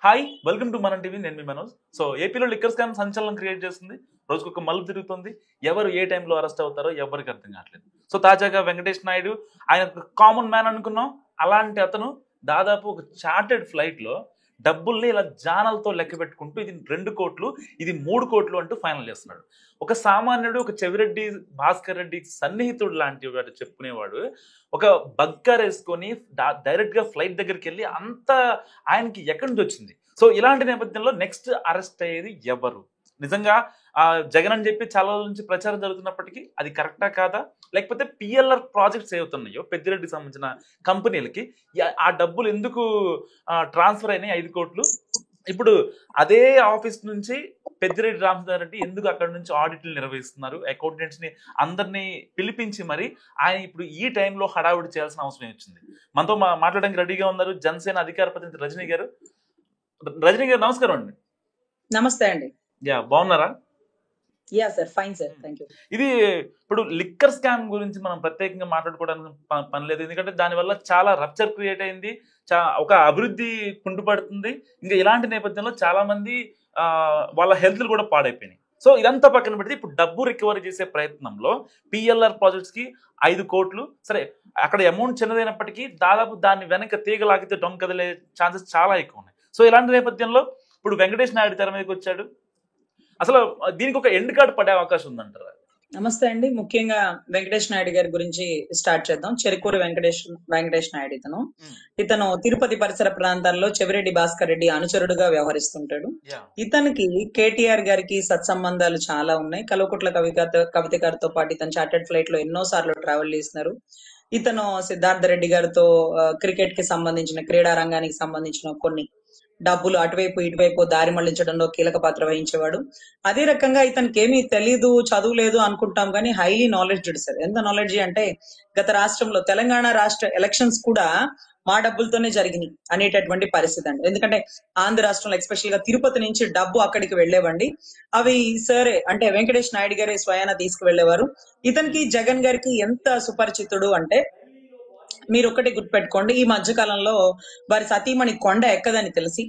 Hi welcome to మనం TV. నేను మీ Manoj. So ఏపీలో లిక్కర్ స్కామ్ సంచలనం క్రియేట్ చేస్తుంది. రోజుకొక మలుపు తిరుగుతుంది. ఎవరు ఏ టైంలో అరెస్ట్ అవుతారో ఎవరికి అర్థం కావట్లేదు. సో తాజాగా వెంకటేష్ నాయుడు ఆయన కామన్ మ్యాన్ అనుకున్నాం. అలాంటి అతను దాదాపు ఒక చార్టెడ్ ఫ్లైట్లో డబ్బుల్ని ఇలా జానలతో లెక్క పెట్టుకుంటూ ఇది 2 కోట్లు, ఇది 3 కోట్లు అంటూ ఫైనల్ చేస్తున్నాడు. ఒక సామాన్యుడు, ఒక చెవిరెడ్డి భాస్కర్ రెడ్డి సన్నిహితుడు లాంటి వాడు చెప్పుకునేవాడు ఒక బగ్గర్ వేసుకొని డైరెక్ట్ గా ఫ్లైట్ దగ్గరికి వెళ్ళి అంత ఆయనకి ఎక్కడి నుంచి వచ్చింది? సో ఇలాంటి నేపథ్యంలో నెక్స్ట్ అరెస్ట్ అయ్యేది ఎవరు? నిజంగా జగన్ అని చెప్పి చాలా రోజుల నుంచి ప్రచారం జరుగుతున్నప్పటికీ అది కరెక్టా కాదా, లేకపోతే పిఎల్ఆర్ ప్రాజెక్ట్స్ ఏవవుతున్నాయో పెద్దిరెడ్డికి సంబంధించిన కంపెనీలకి ఆ డబ్బులు ఎందుకు ట్రాన్స్ఫర్ అయినాయి 5 కోట్లు? ఇప్పుడు అదే ఆఫీస్ నుంచి పెద్దిరెడ్డి రామచంద్రారెడ్డి ఎందుకు అక్కడ నుంచి ఆడిట్లు నిర్వహిస్తున్నారు? అకౌంటెంట్స్ ని అందరినీ పిలిపించి మరి ఆయన ఇప్పుడు ఈ టైంలో హడావుడి చేయాల్సిన అవసరం వచ్చింది. మనతో మాట్లాడడానికి రెడీగా ఉన్నారు జనసేన అధికార ప్రతినిధి రజనీ గారు. రజనీ గారు నమస్కారం అండి. నమస్తే అండి. యా, బాగున్నారా? Yeah sir, fine sir, thank you. ఇది ఇప్పుడు లిక్కర్ స్కామ్ గురించి మనం ప్రత్యేకంగా మాట్లాడుకోవడానికి పని లేదు, ఎందుకంటే దానివల్ల చాలా రప్చర్ క్రియేట్ అయింది, ఒక అభివృద్ధి కుంటుపడుతుంది. ఇంకా ఇలాంటి నేపథ్యంలో చాలా మంది వాళ్ళ హెల్త్ కూడా పాడైపోయినాయి. సో ఇదంతా పక్కన పెడితే ఇప్పుడు డబ్బు రికవరీ చేసే ప్రయత్నంలో పిఎల్ఆర్ ప్రాజెక్ట్స్ కి 5 కోట్లు, సరే అక్కడ అమౌంట్ చిన్నదైనప్పటికీ దాదాపు దాన్ని వెనక తీగలాగితే డొంక కదిలే ఛాన్సెస్ చాలా ఎక్కువ ఉన్నాయి. సో ఇలాంటి నేపథ్యంలో ఇప్పుడు వెంకటేష్ నాయుడు తెర మీదకి వచ్చాడు. అసలు దీనికి ఒక ఎండ్ కార్డ్ పడే అవకాశం ఉందంటారా? నమస్తే అండి. ముఖ్యంగా వెంకటేష్ నాయుడు గారి గురించి స్టార్ట్ చేద్దాం. చెరుకూరు వెంకటేష్ నాయుడు ఇతను తిరుపతి పరిసర ప్రాంతాల్లో చెవిరెడ్డి భాస్కర్ రెడ్డి అనుచరుడుగా వ్యవహరిస్తుంటాడు. ఇతనికి కేటీఆర్ గారికి సత్సంబంధాలు చాలా ఉన్నాయి. కల్వకుట్ల కవిత గారితో పాటు ఇతను చార్టెడ్ ఫ్లైట్ లో ఎన్నో సార్లు ట్రావెల్ చేస్తున్నారు. ఇతను సిద్ధార్థ రెడ్డి గారితో క్రికెట్ కి సంబంధించిన, క్రీడా రంగానికి సంబంధించిన కొన్ని డబ్బులు అటువైపు ఇటువైపు దారి మళ్లించడంలో కీలక పాత్ర వహించేవాడు. అదే రకంగా ఇతనికి ఏమీ తెలీదు, చదువు లేదు అనుకుంటాం కానీ హైలీ నాలెడ్జ్డ్ సార్. ఎంత నాలెడ్జీ అంటే గత రాష్ట్రంలో తెలంగాణ రాష్ట్ర ఎలక్షన్స్ కూడా మా డబ్బులతోనే జరిగినాయి అనేటటువంటి పరిస్థితి అండి. ఎందుకంటే ఆంధ్ర రాష్ట్రంలో ఎస్పెషల్ గా తిరుపతి నుంచి డబ్బు అక్కడికి వెళ్లేవండి. అవి సరే అంటే వెంకటేష్ నాయుడు గారే స్వయాన తీసుకువెళ్లేవారు. ఇతనికి జగన్ గారికి ఎంత సుపరిచితుడు అంటే మీరు ఒకటి గుర్తుపెట్టుకోండి, ఈ మధ్య కాలంలో వారి సతీమణి కొండ ఎక్కదని తెలిసి,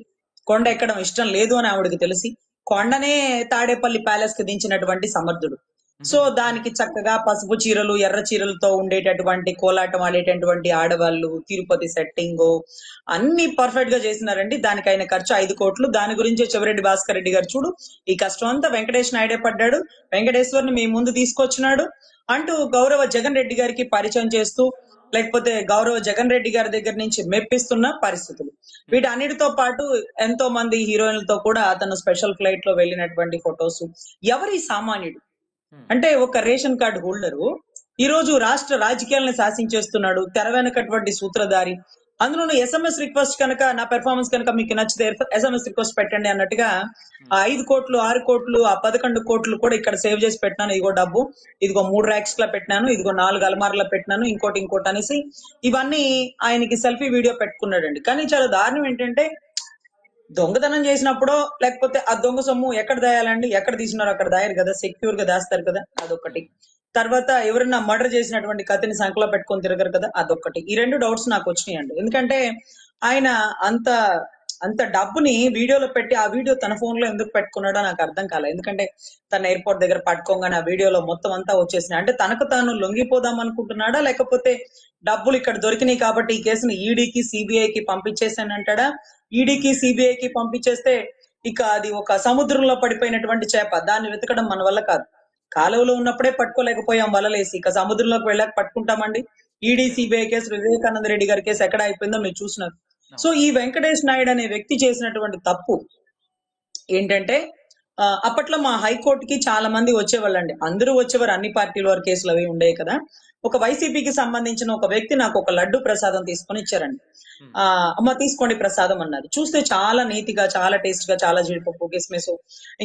కొండ ఎక్కడం ఇష్టం లేదు అని ఆవిడకి తెలిసి కొండనే తాడేపల్లి ప్యాలెస్ కి దించినటువంటి సమర్థుడు. సో దానికి చక్కగా పసుపు చీరలు, ఎర్ర చీరలతో ఉండేటటువంటి కోలాటం ఆడేటటువంటి ఆడవాళ్ళు, తిరుపతి సెట్టింగ్ అన్ని పర్ఫెక్ట్ గా చేసినారండి. దానికి అయిన ఖర్చు 5 కోట్లు. దాని గురించే చెవిరెడ్డి భాస్కర్ రెడ్డి గారు చూడు ఈ కష్టం అంతా వెంకటేష్ నాయుడే పడ్డాడు, వెంకటేశ్వర్ని మీ ముందు తీసుకొచ్చినాడు అంటూ గౌరవ జగన్ రెడ్డి గారికి పరిచయం చేస్తూ, లేకపోతే గౌరవ జగన్ రెడ్డి గారి దగ్గర నుంచి మెప్పిస్తున్న పరిస్థితులు. వీటన్నిటితో పాటు ఎంతో మంది హీరోయిన్లతో కూడా అతను స్పెషల్ ఫ్లైట్ లో వెళ్ళినటువంటి ఫొటోస్. ఎవరి సామాన్యుడు అంటే ఒక రేషన్ కార్డు హోల్డరు ఈ రోజు రాష్ట్ర రాజకీయాలను శాసించేస్తున్నాడు, తెర వెనకటువంటి సూత్రధారి. అందులోనూ ఎస్ఎంఎస్ రిక్వెస్ట్ కనుక, నా పెర్ఫార్మెన్స్ కనుక మీకు నచ్చితే ఎస్ఎంఎస్ రిక్వెస్ట్ పెట్టండి అన్నట్టుగా ఆ 5 కోట్లు, 6 కోట్లు, ఆ 11 కోట్లు కూడా ఇక్కడ సేవ్ చేసి పెట్టినాను. ఇదిగో డబ్బు, ఇదిగో 3 ర్యాక్స్ లో పెట్టినాను, ఇదిగో 4 అలమార్లో పెట్టినాను, ఇంకోటి అనేసి ఇవన్నీ ఆయనకి సెల్ఫీ వీడియో పెట్టుకున్నాడండి. కానీ చాలా దారుణం ఏంటంటే దొంగతనం చేసినప్పుడో లేకపోతే ఆ దొంగ సొమ్ము ఎక్కడ దాయాలండి, ఎక్కడ తీసినారో అక్కడ దాయరు కదా, సెక్యూర్ గా దాస్తారు కదా, అదొకటి. తర్వాత ఎవరైనా మర్డర్ చేసినటువంటి కత్తిని సంకలో పెట్టుకొని తిరగరు కదా, అదొకటి. ఈ 2 డౌట్స్ నాకు వచ్చినాయండి. ఎందుకంటే ఆయన అంత డబ్బుని వీడియోలో పెట్టి ఆ వీడియో తన ఫోన్ లో ఎందుకు పెట్టుకున్నాడో నాకు అర్థం కాలేదు. ఎందుకంటే తన ఎయిర్పోర్ట్ దగ్గర పట్టుకోగానే ఆ వీడియోలో మొత్తం అంతా వచ్చేసినాయి. అంటే తనకు తాను లొంగిపోదాం అనుకుంటున్నాడా, లేకపోతే డబ్బులు ఇక్కడ దొరికినాయి కాబట్టి ఈ కేసుని ఈడీకి సిబిఐకి పంపించేసానంటాడా? ఈడీకి సిబిఐకి పంపించేస్తే ఇక అది ఒక సముద్రంలో పడిపోయినటువంటి చేప, దాన్ని వెతకడం మన వల్ల కాదు. కాలువలో ఉన్నప్పుడే పట్టుకోలేకపోయాం వలలేసి, ఇక సముద్రంలోకి వెళ్ళాక పట్టుకుంటామండి? ED CBI case, Vivekananda Reddy గారి కేసు ఎక్కడ అయిపోయిందో మీరు చూసినారు. సో ఈ వెంకటేష్ నాయుడు అనే వ్యక్తి చేసినటువంటి తప్పు ఏంటంటే అప్పట్లో మా హైకోర్టుకి చాలా మంది వచ్చేవాళ్ళండి. అందరూ వచ్చేవారు, అన్ని పార్టీల వారి కేసులు అవి ఉండేవి కదా. ఒక వైసీపీకి సంబంధించిన ఒక వ్యక్తి నాకు ఒక లడ్డు ప్రసాదం తీసుకొని ఇచ్చారండి. అమ్మ తీసుకోండి ప్రసాదం అన్నారు. చూస్తే చాలా నీతిగా, చాలా టేస్ట్ గా, చాలా జీడిపప్పు, కిస్మిస్,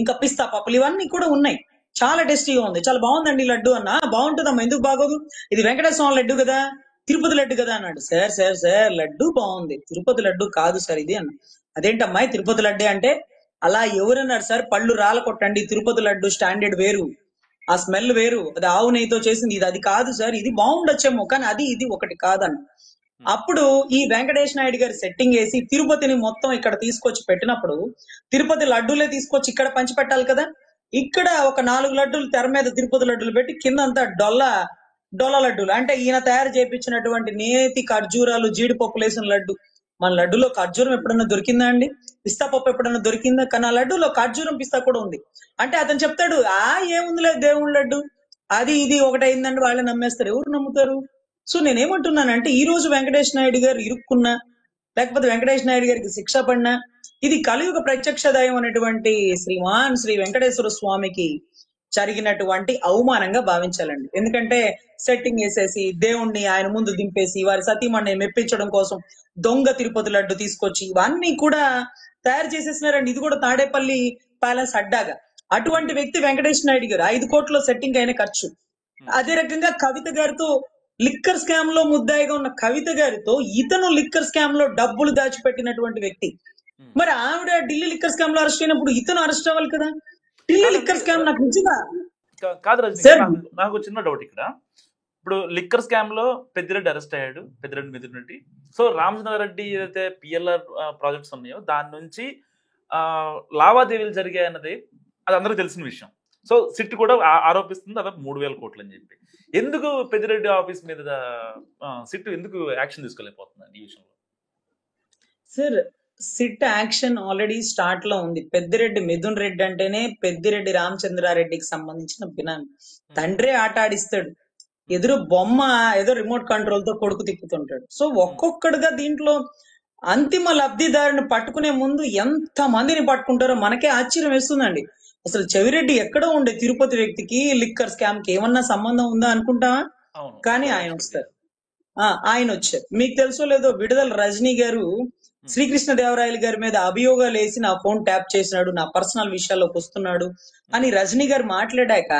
ఇంకా పిస్తా పప్పులు ఇవన్నీ కూడా ఉన్నాయి. చాలా టేస్టీగా ఉంది, చాలా బాగుందండి లడ్డు అన్న. బాగుంటుందమ్మా, ఎందుకు బాగోదు, ఇది వెంకటేశ్వర లడ్డు కదా, తిరుపతి లడ్డు కదా అన్నాడు. సార్ లడ్డు బాగుంది, తిరుపతి లడ్డు కాదు సార్ ఇది అన్న. అదేంటమ్మాయి తిరుపతి లడ్డే అంటే, అలా ఎవరన్నారు సార్, పళ్ళు రాల కొట్టండి, తిరుపతి లడ్డు స్టాండర్డ్ వేరు, ఆ స్మెల్ వేరు, అది ఆవు నెయ్యితో చేసింది, ఇది అది కాదు సార్, ఇది బాగుండొచ్చేమో కానీ అది ఇది ఒకటి కాదన్న. అప్పుడు ఈ వెంకటేష్ నాయుడు గారు సెట్టింగ్ వేసి తిరుపతిని మొత్తం ఇక్కడ తీసుకొచ్చి పెట్టినప్పుడు తిరుపతి లడ్డూలే తీసుకొచ్చి ఇక్కడ పంచి పెట్టాలి కదా. ఇక్కడ ఒక 4 లడ్డూలు తెర మీద తిరుపతి లడ్డూలు పెట్టి కిందంతా డొల్ల లడ్డూలు, అంటే ఈయన తయారు చేయించినటువంటి నేతి ఖర్జూరాలు జీడిపప్పు వేసిన లడ్డు. మన లడ్డూలో ఖర్జూరం ఎప్పుడన్నా దొరికిందా అండి? పిస్తా పప్పు ఎప్పుడన్నా దొరికిందా? కానీ ఆ లడ్డూలో ఖర్జూరం పిస్తా కూడా ఉంది. అంటే అతను చెప్తాడు, ఏముందిలే దేవుడి లడ్డు, అది ఇది ఒకటైందండి, వాళ్ళే నమ్మేస్తారు. ఎవరు నమ్ముతారు? సో నేనేమంటున్నానంటే ఈ రోజు వెంకటేష్ నాయుడు గారు ఇరుక్కున్నా, లేకపోతే వెంకటేష్ నాయుడు గారికి శిక్ష పడినా, ఇది కలియుగ ప్రత్యక్షదాయం అనేటువంటి శ్రీమాన్ శ్రీ వెంకటేశ్వర స్వామికి జరిగినటువంటి అవమానంగా భావించాలండి. ఎందుకంటే సెట్టింగ్ వేసేసి దేవుణ్ణి ఆయన ముందు దింపేసి వారి సతీమణ్ణి మెప్పించడం కోసం దొంగ తిరుపతి లడ్డు తీసుకొచ్చి ఇవన్నీ కూడా తయారు చేసేసినారండి. ఇది కూడా తాడేపల్లి ప్యాలెస్ అడ్డాగా. అటువంటి వ్యక్తి వెంకటేష్ నాయుడు గారు 5 కోట్ల సెట్టింగ్ అయిన ఖర్చు. అదే రకంగా కవిత గారితో లిక్కర్ స్కామ్ లో ముద్దాయిగా ఉన్న కవిత గారితో ఇతను లిక్కర్ స్కామ్ లో డబ్బులు దాచిపెట్టినటువంటి వ్యక్తి. మరి ఆవిడ ఢిల్లీ లిక్కర్ స్కామ్ లో అరెస్ట్ అయినప్పుడు ఇతను అరెస్ట్ అవ్వాలి కదా. ఢిల్లీ లిక్కర్ స్కామ్ నాకు నిజంగా కాదు రజనీ, నాకు చిన్న డౌట్ ఇక్కడ. ఇప్పుడు లిక్కర్ స్కామ్ లో పెద్దిరెడ్డి అరెస్ట్ అయ్యాడు, పెద్దిరెడ్డి మిథున్ రెడ్డి. సో రామచంద్రారెడ్డి ఏదైతే పిఎల్ఆర్ ప్రాజెక్ట్స్ ఉన్నాయో దాని నుంచి లావాదేవీలు జరిగాయన్నది అది అందరికీ తెలిసిన విషయం. సో సిట్ కూడా ఆరోపిస్తుంది దాదాపు 3,000 కోట్లు అని చెప్పి. ఎందుకు పెద్దిరెడ్డి ఆఫీస్ మీద సిట్ ఎందుకు యాక్షన్ తీసుకోలేకపోతుంది ఈ విషయంలో? Sir, SIT action already start లో ఉంది. పెద్దిరెడ్డి మిథున్ రెడ్డి అంటేనే పెద్దిరెడ్డి రామచంద్రారెడ్డికి సంబంధించిన బినామీ. తండ్రే ఆట ఆడిస్తాడు, ఎదురు బొమ్మ ఏదో రిమోట్ కంట్రోల్ తో కొడుకు తిప్పుతుంటాడు. సో ఒక్కొక్కడుగా దీంట్లో అంతిమ లబ్ధిదారుని పట్టుకునే ముందు ఎంత మందిని పట్టుకుంటారో మనకే ఆశ్చర్యం వేస్తుందండి. అసలు చెవిరెడ్డి ఎక్కడో ఉండే తిరుపతి వ్యక్తికి లిక్కర్ స్కామ్ కి ఏమన్నా సంబంధం ఉందా అనుకుంటావా? కానీ ఆయన వస్తారు, ఆయన వచ్చారు. మీకు తెలుసో లేదో, విడుదల రజనీ గారు శ్రీకృష్ణదేవరాయలు గారి మీద అభియోగాలు వేసి నా ఫోన్ ట్యాప్ చేసినాడు, నా పర్సనల్ విషయాల్లోకి వస్తున్నాడు అని రజనీ గారు మాట్లాడాక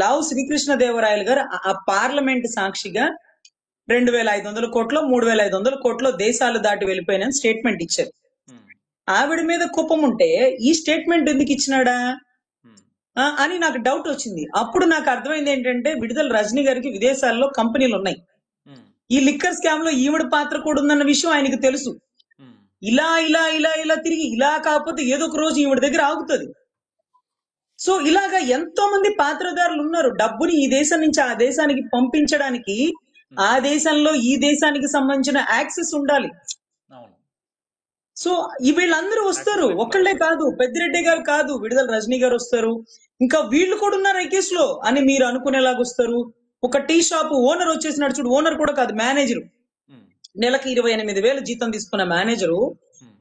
లావు శ్రీకృష్ణదేవరాయలు గారు ఆ పార్లమెంట్ సాక్షిగా 2,500 కోట్లు 3,500 కోట్లు దేశాలు దాటి వెళ్ళిపోయిన స్టేట్మెంట్ ఇచ్చారు. ఆవిడ మీద కోపం ఉంటే ఈ స్టేట్మెంట్ ఎందుకు ఇచ్చినాడా అని నాకు డౌట్ వచ్చింది. అప్పుడు నాకు అర్థమైంది ఏంటంటే విడుదల రజనీ గారికి విదేశాల్లో కంపెనీలు ఉన్నాయి, ఈ లిక్కర్ స్కామ్ లో ఈవిడ పాత్ర కూడా ఉందన్న విషయం ఆయనకు తెలుసు. ఇలా ఇలా ఇలా ఇలా తిరిగి ఇలా కాకపోతే ఏదో ఒక రోజు ఈవిడ దగ్గర ఆగుతుంది. సో ఇలాగా ఎంతో మంది పాత్రదారులు ఉన్నారు. డబ్బుని ఈ దేశం నుంచి ఆ దేశానికి పంపించడానికి ఆ దేశంలో ఈ దేశానికి సంబంధించిన యాక్సెస్ ఉండాలి. సో వీళ్ళందరూ వస్తారు, ఒక్కళ్లే కాదు, పెద్దిరెడ్డి గారు కాదు, విడుదల రజనీ గారు వస్తారు, ఇంకా వీళ్ళు కూడా ఉన్నారు ఈ కేసులో అని మీరు అనుకునేలాగా వస్తారు. ఒక టీ షాప్ ఓనర్ వచ్చేసినాడు చూడు, ఓనర్ కూడా కాదు, మేనేజరు, నెలకి 28,000 జీతం తీసుకున్న మేనేజరు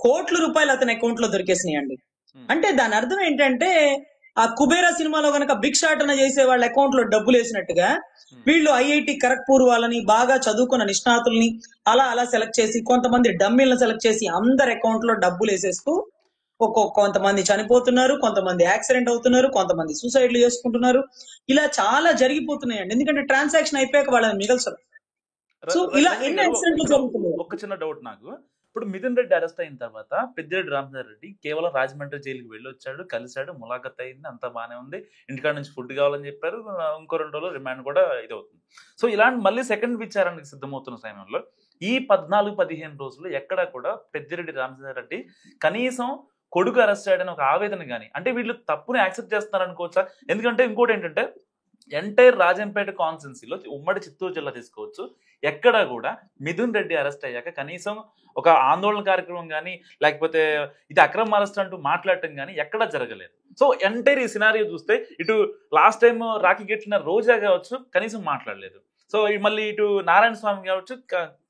కోట్ల రూపాయలు అతని అకౌంట్ లో దొరికేసినాయండి. అంటే దాని అర్థం ఏంటంటే ఆ కుబేరా సినిమాలో గనక భిక్షాటన చేసే వాళ్ళ అకౌంట్ లో డబ్బులు వేసినట్టుగా వీళ్ళు ఐఐటి ఖరగ్పూర్ వాళ్ళని, బాగా చదువుకున్న నిష్ణాతుల్ని అలా అలా సెలెక్ట్ చేసి, కొంతమంది డమ్మీలను సెలెక్ట్ చేసి అందరి అకౌంట్ లో డబ్బులు వేసేస్తూ కొంతమంది చనిపోతున్నారు, కొంతమంది యాక్సిడెంట్ అవుతున్నారు, కొంతమంది సూసైడ్లు చేసుకుంటున్నారు. ఇలా చాలా జరిగిపోతున్నాయండి. ఎందుకంటే ట్రాన్సాక్షన్ అయిపోయాక వాళ్ళని మిగల్చరు. సో ఇలా ఎన్ని యాక్సిడెంట్లు జరుగుతున్నాయి. ఒక చిన్న డౌట్ నాకు, ఇప్పుడు మిథున్ రెడ్డి అరెస్ట్ అయిన తర్వాత పెద్దిరెడ్డి రామచంద్రారెడ్డి కేవలం రాజమండ్రి జైలుకి వెళ్ళొచ్చాడు, కలిశాడు, ములాఖత్ అయింది, అంతా బాగానే ఉంది, ఇంటికాడ నుంచి ఫుడ్ కావాలని చెప్పారు, ఇంకో 2 రోజులు రిమాండ్ కూడా ఇది అవుతుంది. సో ఇలాంటి మళ్ళీ సెకండ్ విచారణకి సిద్ధమవుతున్న సమయంలో ఈ 14-15 రోజులు ఎక్కడా కూడా పెద్దిరెడ్డి రామచంద్రారెడ్డి కనీసం కొడుకు అరెస్ట్ అయ్యాడని ఒక ఆవేదన కానీ, అంటే వీళ్ళు తప్పుని యాక్సెప్ట్ చేస్తున్నారు అనుకోవచ్చా? ఎందుకంటే ఇంకోటి ఏంటంటే ఎంటైర్ రాజంపేట కాన్స్టిట్యున్సీలో ఉమ్మడి చిత్తూరు జిల్లా తీసుకోవచ్చు, ఎక్కడా కూడా మిథున్ రెడ్డి అరెస్ట్ అయ్యాక కనీసం ఒక ఆందోళన కార్యక్రమం కానీ లేకపోతే ఇది అక్రమ అరెస్ట్ అంటూ మాట్లాడటం కానీ ఎక్కడా జరగలేదు. సో ఎంటైర్ ఈ సినారియో చూస్తే ఇటు లాస్ట్ టైం రాఖీ కట్టిన రోజా కావచ్చు కనీసం మాట్లాడలేదు, సో మళ్ళీ ఇటు నారాయణ స్వామి కావచ్చు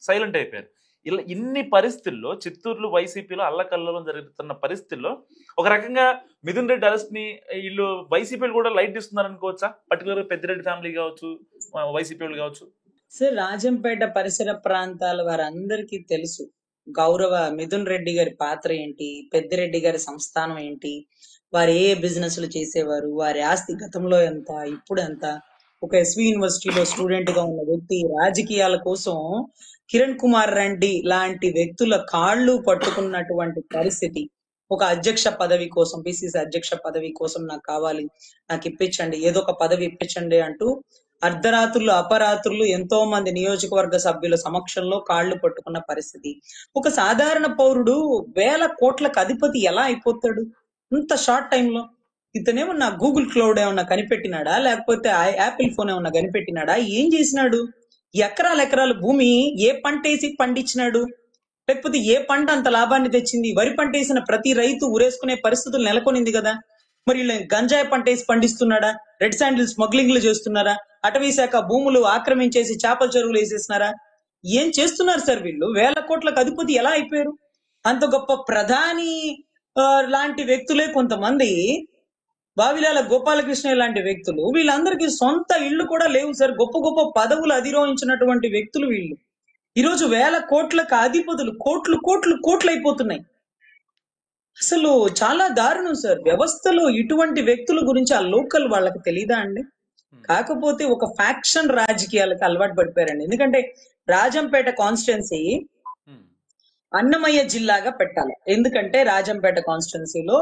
సైలెంట్ అయిపోయారు. ఇలా ఇన్ని పరిస్థితుల్లో చిత్తూరులో వైసీపీలో అల్లకల్లోలం జరుగుతున్న పరిస్థితుల్లో ఒక రకంగా మిథున్ రెడ్డి అరెస్ట్ ని వీళ్ళు వైసీపీలు కూడా లైట్ ఇస్తున్నారు అనుకోవచ్చా? పర్టికులర్ పెద్దిరెడ్డి ఫ్యామిలీ కావచ్చు, వైసీపీ వాళ్ళు కావచ్చు. సార్, రాజంపేట పరిసర ప్రాంతాల వారందరికీ తెలుసు గౌరవ మిథున్ రెడ్డి గారి పాత్ర ఏంటి, పెద్దిరెడ్డి గారి సంస్థానం ఏంటి, వారు ఏ బిజినెస్లు చేసేవారు, వారి ఆస్తి గతంలో ఎంత, ఇప్పుడు ఎంత. ఒక ఎస్వి యూనివర్సిటీలో స్టూడెంట్ గా ఉన్న వ్యక్తి రాజకీయాల కోసం కిరణ్ కుమార్ రెడ్డి లాంటి వ్యక్తుల కాళ్ళు పట్టుకున్నటువంటి పరిస్థితి. ఒక అధ్యక్ష పదవి కోసం, పిసిసి అధ్యక్ష పదవి కోసం నాకు కావాలి, నాకు ఇప్పించండి, ఏదో ఒక పదవి ఇప్పించండి అంటూ అర్ధరాత్రులు అపరాత్రులు ఎంతో మంది నియోజకవర్గ సభ్యుల సమక్షంలో కాళ్లు పట్టుకున్న పరిస్థితి. ఒక సాధారణ పౌరుడు 1,000 కోట్లకు అధిపతి ఎలా అయిపోతాడు ఇంత షార్ట్ టైంలో? ఇతనేమన్నా గూగుల్ క్లౌడ్ ఏమన్నా కనిపెట్టినాడా, లేకపోతే యాపిల్ ఫోన్ ఏమన్నా కనిపెట్టినాడా? ఏం చేసినాడు? ఎకరాల భూమి ఏ పంట వేసి పండించినాడు? లేకపోతే ఏ పంట అంత లాభాన్ని తెచ్చింది? వరి పంట వేసిన ప్రతి రైతు ఉరేసుకునే పరిస్థితులు నెలకొనింది కదా. మరి వీళ్ళు గంజాయి పంట వేసి పండిస్తున్నాడా? రెడ్ శాండిల్ స్మగ్లింగ్లు చేస్తున్నారా? అటవీ శాఖ భూములు ఆక్రమించేసి చేపల చెరువులు వేసేసినారా? ఏం చేస్తున్నారు సార్ వీళ్ళు? 1,000 కోట్లకు అధిపతి ఎలా అయిపోయారు? అంత గొప్ప ప్రధాని లాంటి వ్యక్తులే కొంతమంది, వావిలాల గోపాలకృష్ణ లాంటి వ్యక్తులు, వీళ్ళందరికీ సొంత ఇళ్లు కూడా లేవు సార్. గొప్ప గొప్ప పదవులు అధిరోహించినటువంటి వ్యక్తులు వీళ్ళు. ఈరోజు 1,000 కోట్లకు అధిపతులు కోట్లు కోట్లు కోట్లు అయిపోతున్నాయి. అసలు చాలా దారుణం సార్. వ్యవస్థలో ఇటువంటి వ్యక్తుల గురించి ఆ లోకల్ వాళ్ళకి తెలీదా అండి? కాకపోతే ఒక ఫ్యాక్షన్ రాజకీయాలకు అలవాటు పడిపోయారండి. ఎందుకంటే రాజంపేట కాన్స్టిట్యున్సీ అన్నమయ్య జిల్లాగా పెట్టాలి. ఎందుకంటే రాజంపేట కాన్స్టిట్యున్సీలో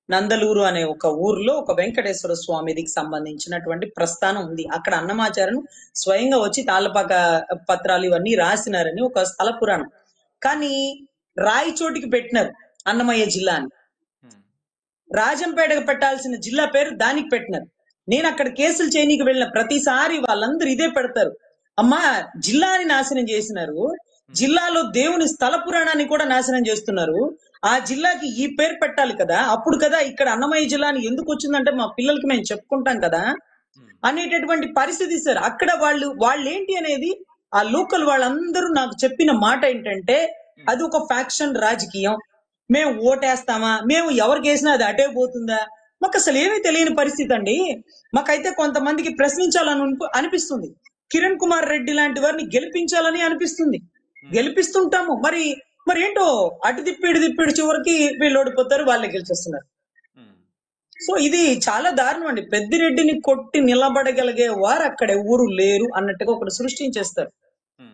నందలూరు అనే ఒక ఊర్లో ఒక వెంకటేశ్వర స్వామికి సంబంధించినటువంటి ప్రస్థానం ఉంది. అక్కడ అన్నమాచార్యులు స్వయంగా వచ్చి తాళ్ళపాక పత్రాలు ఇవన్నీ రాసినారని ఒక స్థల పురాణం. కానీ రాయచోటికి పెట్టినారు అన్నమయ్య జిల్లాని. రాజంపేటకు పెట్టాల్సిన జిల్లా పేరు దానికి పెట్టినారు. నేను అక్కడ కేసులు చేయనీకి వెళ్ళిన ప్రతిసారి వాళ్ళందరూ ఇదే పెడతారు, అమ్మా జిల్లాని నాశనం చేసినారు, జిల్లాలో దేవుని స్థల పురాణాన్ని కూడా నాశనం చేస్తున్నారు, ఆ జిల్లాకి ఈ పేరు పెట్టాలి కదా, అప్పుడు కదా ఇక్కడ అన్నమయ్య జిల్లాని ఎందుకు వచ్చిందంటే మా పిల్లలకి మేము చెప్పుకుంటాం కదా అనేటటువంటి పరిస్థితి సార్. అక్కడ వాళ్ళు ఏంటి అనేది ఆ లోకల్ వాళ్ళందరూ నాకు చెప్పిన మాట ఏంటంటే, అది ఒక ఫ్యాక్షన్ రాజకీయం, మేము ఓటేస్తామా, మేము ఎవరికి వేసినా అది అటే పోతుందా, మాకు అసలు ఏమీ తెలియని పరిస్థితి అండి. మాకైతే కొంతమందికి ప్రశ్నించాలని అనిపిస్తుంది, కిరణ్ కుమార్ రెడ్డి లాంటి వారిని గెలిపించాలని అనిపిస్తుంది, గెలిపిస్తుంటాము. మరి ఏంటో అటు తిప్పిడు చివరికి వీళ్ళు ఓడిపోతారు, వాళ్ళే గెలిచేస్తున్నారు. సో ఇది చాలా దారుణం అండి. పెద్దిరెడ్డిని కొట్టి నిలబడగలిగే వారు అక్కడ ఎవరు లేరు అన్నట్టుగా ఒకటి సృష్టించేస్తారు.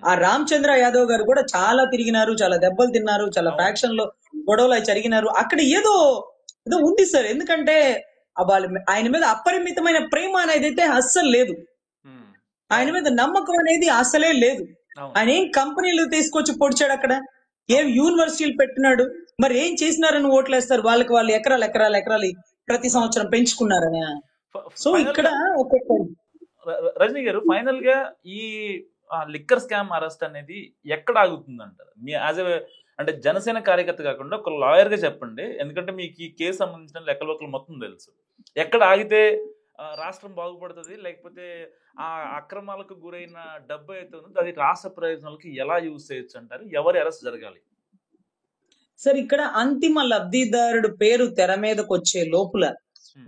ఆ రామచంద్ర యాదవ్ గారు కూడా చాలా తిరిగినారు, చాలా దెబ్బలు తిన్నారు, చాలా ఫ్యాక్షన్ లో గొడవలు జరిగినారు. అక్కడ ఏదో ఉంది సార్. ఎందుకంటే ఆయన మీద అపరిమితమైన ప్రేమ అనేది అయితే అస్సలు లేదు, ఆయన మీద నమ్మకం అనేది అసలే లేదు. ఆయన ఏం కంపెనీలు తీసుకొచ్చి పొడిచాడు, అక్కడ ఏం యూనివర్సిటీలు పెట్టినాడు, మరి ఏం చేసినారని ఓట్లేస్తారు? వాళ్ళకి వాళ్ళు ఎకరాలు ప్రతి సంవత్సరం పెంచుకున్నారని. సో ఇక్కడ రజనీ గారు, ఫైనల్ గా ఈ లిక్కర్ స్కామ్ అరెస్ట్ అనేది ఎక్కడ ఆగుతుంది అంటారు? మీ అంటే జనసేన కార్యకర్త కాకుండా ఒక లాయర్ గా చెప్పండి, ఎందుకంటే మీకు ఈ కేసు సంబంధించిన లెక్కలోకలు మొత్తం తెలుసు. ఎక్కడ ఆగితే రాష్ట్రం బాగుపడుతుంది, లేకపోతే ఆ అక్రమాలకు గురైన డబ్బు అయితే ఉందో అది రాష్ట్ర ప్రయోజనాలకి ఎలా యూజ్ చేయొచ్చు అంటారు? ఎవరి అరెస్ట్ జరగాలి సార్? ఇక్కడ అంతిమ లబ్ధిదారుడు పేరు తెర మీదకి వచ్చే లోపల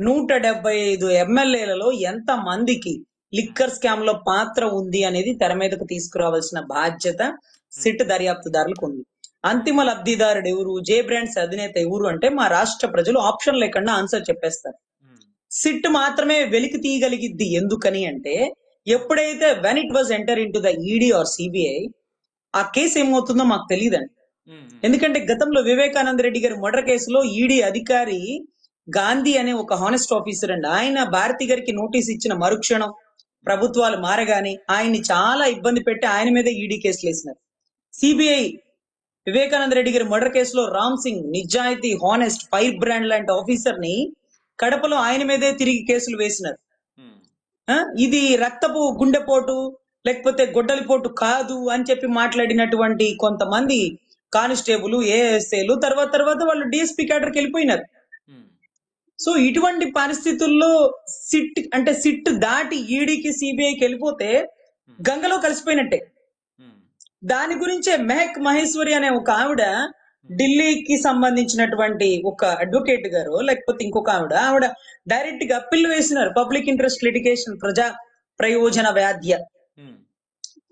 175 ఎమ్మెల్యేలలో ఎంత మందికి లిక్కర్ స్కామ్ లో పాత్ర ఉంది అనేది తెర మీదకు తీసుకురావాల్సిన బాధ్యత సిట్ దర్యాప్తుదారులకు ఉంది. అంతిమ లబ్ధిదారుడు ఎవరు, జే బ్రాండ్స్ అధినేత ఎవరు అంటే మా రాష్ట్ర ప్రజలు ఆప్షన్ లేకుండా ఆన్సర్ చెప్పేస్తారు. సిట్ మాత్రమే వెలికి తీయగలిగిద్ది. ఎందుకని అంటే ఎప్పుడైతే when it was enter into the ED or CBI, ఆ కేసు ఏమవుతుందో మాకు తెలియదండి. ఎందుకంటే గతంలో వివేకానంద రెడ్డి గారి మర్డర్ కేసులో ఈడీ అధికారి గాంధీ అనే ఒక హానెస్ట్ ఆఫీసర్ అండి, ఆయన భారతి గారికి నోటీస్ ఇచ్చిన మరుక్షణం ప్రభుత్వాలు మారగానే ఆయన్ని చాలా ఇబ్బంది పెట్టి ఆయన మీద ఈడీ కేసులు వేసినారు. సిబిఐ వివేకానంద రెడ్డి గారి మర్డర్ కేసులో రామ్ సింగ్ నిజాయితీ హానెస్ట్ ఫైర్ బ్రాండ్ లాంటి ఆఫీసర్ ని కడపలో ఆయన మీదే తిరిగి కేసులు వేసినారు. ఇది రక్తపు గుండెపోటు లేకపోతే గొడ్డలిపోటు కాదు అని చెప్పి మాట్లాడినటువంటి కొంతమంది కానిస్టేబుల్, ఏఎస్ఏలు తర్వాత వాళ్ళు డిఎస్పీ క్యాడర్కి వెళ్ళిపోయినారు. సో ఇటువంటి పరిస్థితుల్లో సిట్ దాటి ఈడీకి సిబిఐకి వెళ్ళిపోతే గంగలో కలిసిపోయినట్టే. దాని గురించే మెహక్ మహేశ్వరి అనే ఒక ఆవిడ, ఢిల్లీకి సంబంధించినటువంటి ఒక అడ్వకేట్ గారు లేకపోతే ఇంకొక ఆవిడ డైరెక్ట్ గా అప్పీల్ వేసినారు, పబ్లిక్ ఇంట్రెస్ట్ లిటిగేషన్, ప్రజా ప్రయోజన వ్యాధ్య.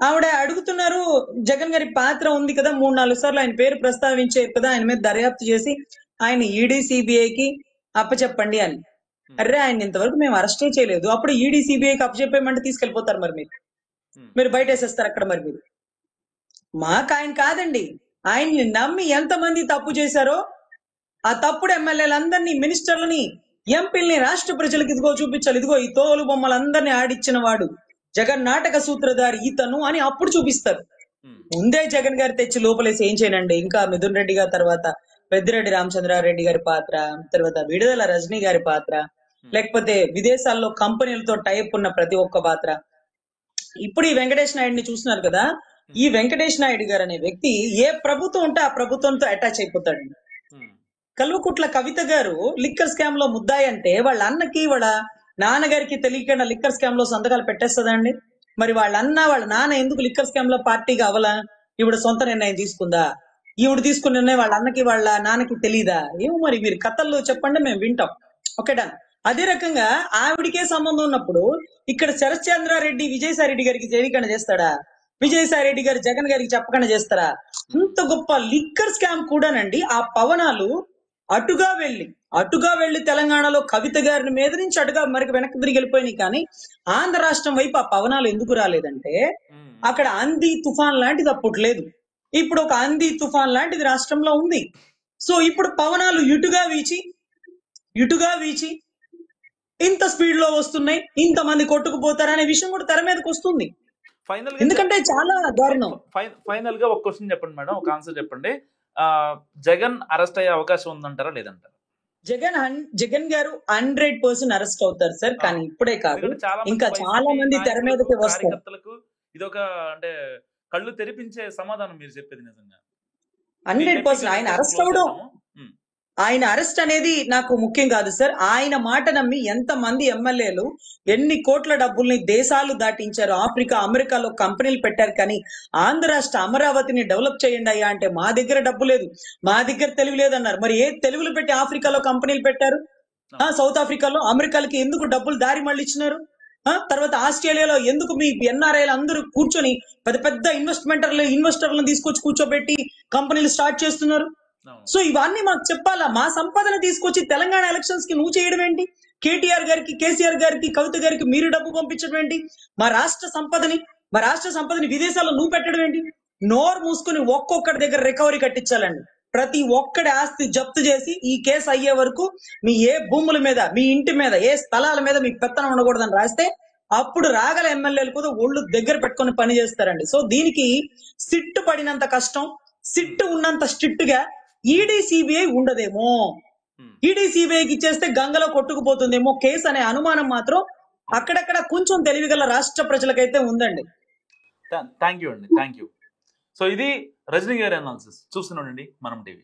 ఆవిడ అడుగుతున్నారు, జగన్ గారి పాత్ర ఉంది కదా, 3-4 సార్లు ఆయన పేరు ప్రస్తావించారు కదా, ఆయన మీద దర్యాప్తు చేసి ఆయన ఈడీ సిబిఐకి అప్పచెప్పండి అని. అర్రే ఆయన ఇంతవరకు మేము అరెస్టే చేయలేదు, అప్పుడు ఈడీ సిబిఐకి అప్పచెప్పేయమంటే తీసుకెళ్లిపోతారు, మరి మీరు బయట వేసేస్తారు అక్కడ. మరి మీరు మాకు ఆయన కాదండి, ఆయన్ని నమ్మి ఎంతమంది తప్పు చేశారో ఆ తప్పుడు ఎమ్మెల్యేలందరినీ, మినిస్టర్లని, ఎంపీల్ని రాష్ట్ర ప్రజలకు ఇదిగో చూపించాలి. ఇదిగో ఈ తోలు బొమ్మలందరినీ ఆడిచ్చిన వాడు, జగన్ నాటక సూత్రధారి ఇతను అని అప్పుడు చూపిస్తారు. ముందే జగన్ గారు తెచ్చి లోపలేసి ఏం చేయనండి. ఇంకా మిథున్ రెడ్డి గారి తర్వాత పెద్దిరెడ్డి రామచంద్రారెడ్డి గారి పాత్ర, తర్వాత విడుదల రజనీ గారి పాత్ర, లేకపోతే విదేశాల్లో కంపెనీలతో టైప్ ఉన్న ప్రతి ఒక్క పాత్ర. ఇప్పుడు ఈ వెంకటేష్ నాయుడిని చూస్తున్నారు కదా, ఈ వెంకటేష్ నాయుడు గారు అనే వ్యక్తి ఏ ప్రభుత్వం ఉంటే ఆ ప్రభుత్వంతో అటాచ్ అయిపోతాడు. కల్వకుట్ల కవిత గారు లిక్కర్ స్కామ్ లో ముద్దాయి అంటే వాళ్ళ అన్నకి వాళ్ళ నాన్నగారికి తెలియకుండా లిక్కర్ స్కామ్ లో సంతకాలు పెట్టేస్తుందండి. మరి వాళ్ళ అన్న వాళ్ళ నాన్న ఎందుకు లిక్కర్ స్కామ్ లో పార్టీగా అవలా? ఈవిడ సొంత నిర్ణయం తీసుకుందా? ఈవిడ తీసుకున్న నిర్ణయం వాళ్ళ అన్నకి వాళ్ళ నాన్నకి తెలీదా? ఏమో మరి మీరు కథల్లో చెప్పండి, మేము వింటాం. ఓకేనా? అదే రకంగా ఆవిడికే సంబంధం ఉన్నప్పుడు ఇక్కడ శరత్చంద్రారెడ్డి విజయసాయి రెడ్డి గారికి తెలియకుండా చేస్తాడా? విజయసాయి రెడ్డి గారు జగన్ గారికి చెప్పకుండా చేస్తారా? ఇంత గొప్ప లిక్కర్ స్కామ్ కూడానండి. ఆ పవనాలు అటుగా వెళ్లి తెలంగాణలో కవిత గారిని మీద నుంచి అటుగా మరికి వెనక్కి తిరిగి వెళ్ళిపోయినాయి. కానీ ఆంధ్ర రాష్ట్రం వైపు ఆ పవనాలు ఎందుకు రాలేదంటే అక్కడ అంది తుఫాన్ లాంటిది అప్పుడు లేదు. ఇప్పుడు ఒక అంది తుఫాన్ లాంటిది రాష్ట్రంలో ఉంది. సో ఇప్పుడు పవనాలు ఇటుగా వీచి ఇంత స్పీడ్ లో వస్తున్నాయి, ఇంతమంది కొట్టుకుపోతారనే విషయం కూడా తెర మీదకి వస్తుంది. ఎందుకంటే చాలా దారుణం. ఫైనల్ గా ఒక క్వశ్చన్ చెప్పండి మేడం, ఒక ఆన్సర్ చెప్పండి. జగన్ అరెస్ట్ అయ్యే అవకాశం ఉందంటారా లేదంటారా? జగన్ గారు 100% అరెస్ట్ అవుతారు సార్. కానీ ఇప్పుడే కాదు, ఇంకా చాలా మంది తెర మీదకి వస్తారు. ఇది ఒక అంటే కళ్ళు తెరిపించే సమాధానం మీరు చెప్పేది. నిజంగా 100% ఆయన అరెస్ట్ అనేది నాకు ముఖ్యం కాదు సార్. ఆయన మాట నమ్మి ఎంత మంది ఎమ్మెల్యేలు ఎన్ని కోట్ల డబ్బుల్ని దేశాలు దాటించారు, ఆఫ్రికా అమెరికాలో కంపెనీలు పెట్టారు. కానీ ఆంధ్ర రాష్ట్ర అమరావతిని డెవలప్ చేయండి అయ్యా అంటే మా దగ్గర డబ్బు లేదు, మా దగ్గర తెలివి లేదన్నారు. మరి ఏ తెలుగులు పెట్టి ఆఫ్రికాలో కంపెనీలు పెట్టారు? సౌత్ ఆఫ్రికాలో, అమెరికాలకి ఎందుకు డబ్బులు దారి మళ్ళీ ఇచ్చినారు? తర్వాత ఆస్ట్రేలియాలో ఎందుకు మీ ఎన్ఆర్ఐలు అందరూ కూర్చొని పెద్ద పెద్ద ఇన్వెస్టర్లను తీసుకొచ్చి కూర్చోబెట్టి కంపెనీలు స్టార్ట్ చేస్తున్నారు? సో ఇవన్నీ మాకు చెప్పాలా? మా సంపాదన తీసుకొచ్చి తెలంగాణ ఎలక్షన్స్ కి నువ్వు చేయడం ఏంటి? కేటీఆర్ గారికి, కేసీఆర్ గారికి, కవిత గారికి మీరు డబ్బు పంపించడం ఏంటి? మా రాష్ట్ర సంపదని విదేశాల్లో నువ్వు పెట్టడం ఏంటి? నోరు మూసుకుని ఒక్కొక్కటి దగ్గర రికవరీ కట్టించాలండి. ప్రతి ఒక్కడి ఆస్తి జప్తు చేసి ఈ కేసు అయ్యే వరకు మీ ఏ భూముల మీద, మీ ఇంటి మీద, ఏ స్థలాల మీద మీకు పెత్తనం ఉండకూడదని రాస్తే అప్పుడు రాగల ఎమ్మెల్యేలు కూడా ఒళ్ళు దగ్గర పెట్టుకుని పని చేస్తారండి. సో దీనికి సిట్టు పడినంత కష్టం, సిట్టు ఉన్నంత స్ట్రిక్ట్ గా ఈడీ సిబిఐ ఉండదేమో. ఈడీ సిబిఐకి ఇచ్చేస్తే గంగలో కొట్టుకుపోతుందేమో కేసు అనే అనుమానం మాత్రం అక్కడక్కడ కొంచెం తెలివిగల రాష్ట్ర ప్రజలకైతే ఉందండి. థ్యాంక్ యూ అండి, థ్యాంక్ యూ. సో ఇది రజనీ గారి అనాలిసిస్. చూస్తున్నాండి మనం టీవీ.